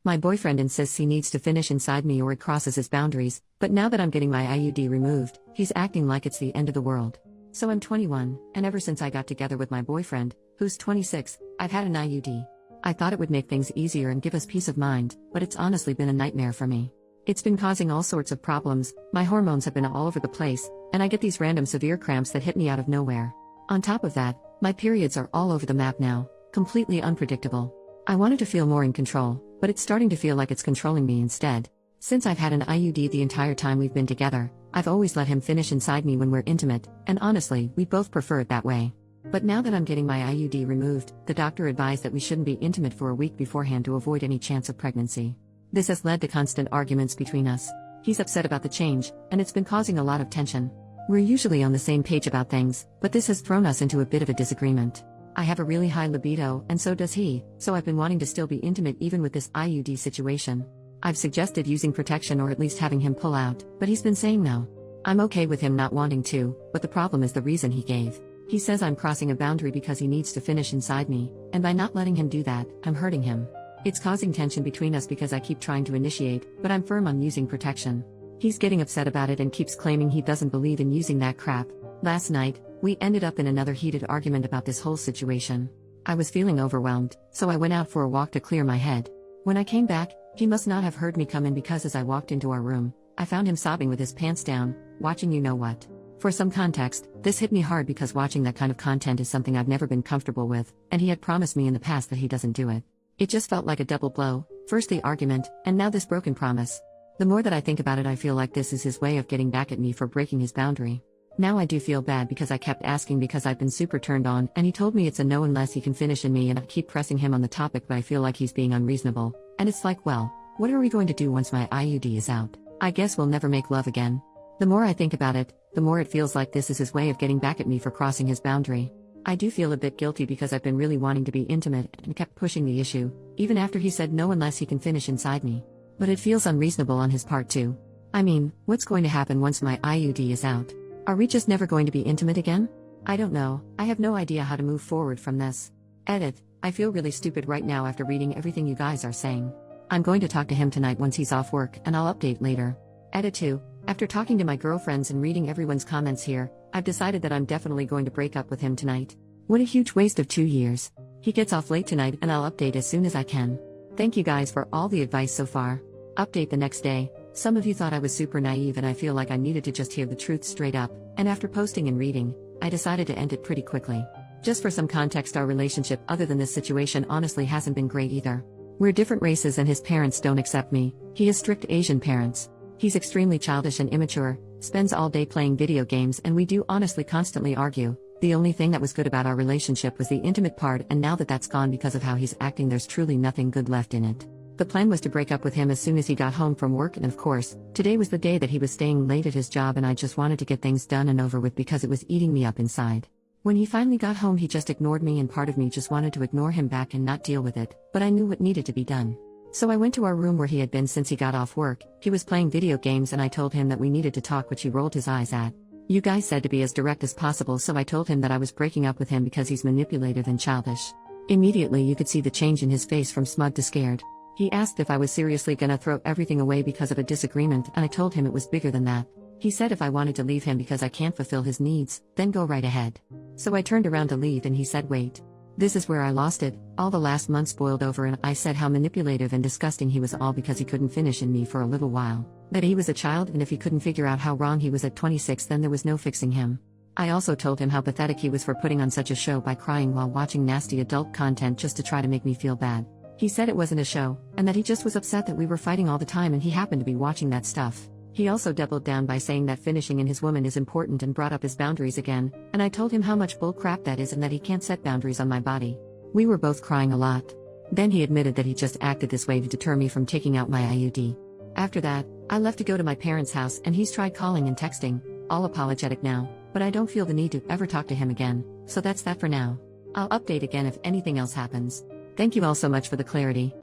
My boyfriend insists he needs to finish inside me or it crosses his boundaries, but now that I'm getting my IUD removed, he's acting like it's the end of the world. So I'm 21, and ever since I got together with my boyfriend, who's 26, I've had an IUD. I thought it would make things easier and give us peace of mind, but it's honestly been a nightmare for me. It's been causing all sorts of problems, my hormones have been all over the place, and I get these random severe cramps that hit me out of nowhere. On top of that, my periods are all over the map now, completely unpredictable. I wanted to feel more in control, but it's starting to feel like it's controlling me instead. Since I've had an IUD the entire time we've been together, I've always let him finish inside me when we're intimate, and honestly, we both prefer it that way. But now that I'm getting my IUD removed, the doctor advised that we shouldn't be intimate for a week beforehand to avoid any chance of pregnancy. This has led to constant arguments between us. He's upset about the change, and it's been causing a lot of tension. We're usually on the same page about things, but this has thrown us into a bit of a disagreement. I have a really high libido, and so does he, so I've been wanting to still be intimate even with this IUD situation. I've suggested using protection or at least having him pull out, but he's been saying no. I'm okay with him not wanting to, but the problem is the reason he gave. He says I'm crossing a boundary because he needs to finish inside me, and by not letting him do that, I'm hurting him. It's causing tension between us because I keep trying to initiate, but I'm firm on using protection. He's getting upset about it and keeps claiming he doesn't believe in using that crap. Last night, we ended up in another heated argument about this whole situation. I was feeling overwhelmed, so I went out for a walk to clear my head. When I came back, he must not have heard me come in because as I walked into our room, I found him sobbing with his pants down, watching you know what. For some context, this hit me hard because watching that kind of content is something I've never been comfortable with, and he had promised me in the past that he doesn't do it. It just felt like a double blow, first the argument, and now this broken promise. The more that I think about it, I feel like this is his way of getting back at me for breaking his boundary. Now I do feel bad because I kept asking because I've been super turned on, and he told me it's a no unless he can finish in me, and I keep pressing him on the topic, but I feel like he's being unreasonable. And it's like, well, what are we going to do once my IUD is out? I guess we'll never make love again. The more I think about it, the more it feels like this is his way of getting back at me for crossing his boundary. I do feel a bit guilty because I've been really wanting to be intimate and kept pushing the issue, even after he said no unless he can finish inside me. But it feels unreasonable on his part too. I mean, what's going to happen once my IUD is out? Are we just never going to be intimate again? I don't know, I have no idea how to move forward from this. Edit, I feel really stupid right now after reading everything you guys are saying. I'm going to talk to him tonight once he's off work, and I'll update later. Edit 2, after talking to my girlfriends and reading everyone's comments here, I've decided that I'm definitely going to break up with him tonight. What a huge waste of 2 years. He gets off late tonight and I'll update as soon as I can. Thank you guys for all the advice so far. Update the next day. Some of you thought I was super naive and I feel like I needed to just hear the truth straight up, and after posting and reading, I decided to end it pretty quickly. Just for some context, our relationship other than this situation honestly hasn't been great either. We're different races and his parents don't accept me. He has strict Asian parents. He's extremely childish and immature, spends all day playing video games, and we do honestly constantly argue. The only thing that was good about our relationship was the intimate part, and now that that's gone because of how he's acting, there's truly nothing good left in it. The plan was to break up with him as soon as he got home from work, and of course, today was the day that he was staying late at his job, and I just wanted to get things done and over with because it was eating me up inside. When he finally got home, he just ignored me, and part of me just wanted to ignore him back and not deal with it, but I knew what needed to be done. So I went to our room where he had been since he got off work. He was playing video games and I told him that we needed to talk, which he rolled his eyes at. You guys said to be as direct as possible, so I told him that I was breaking up with him because he's manipulative and childish. Immediately you could see the change in his face from smug to scared. He asked if I was seriously gonna throw everything away because of a disagreement, and I told him it was bigger than that. He said if I wanted to leave him because I can't fulfill his needs, then go right ahead. So I turned around to leave and he said wait. This is where I lost it. All the last months boiled over and I said how manipulative and disgusting he was, all because he couldn't finish in me for a little while. That he was a child, and if he couldn't figure out how wrong he was at 26, then there was no fixing him. I also told him how pathetic he was for putting on such a show by crying while watching nasty adult content just to try to make me feel bad. He said it wasn't a show, and that he just was upset that we were fighting all the time and he happened to be watching that stuff. He also doubled down by saying that finishing in his woman is important and brought up his boundaries again, and I told him how much bull crap that is and that he can't set boundaries on my body. We were both crying a lot. Then he admitted that he just acted this way to deter me from taking out my IUD. After that, I left to go to my parents' house, and he's tried calling and texting, all apologetic now, but I don't feel the need to ever talk to him again, so that's that for now. I'll update again if anything else happens. Thank you all so much for the clarity.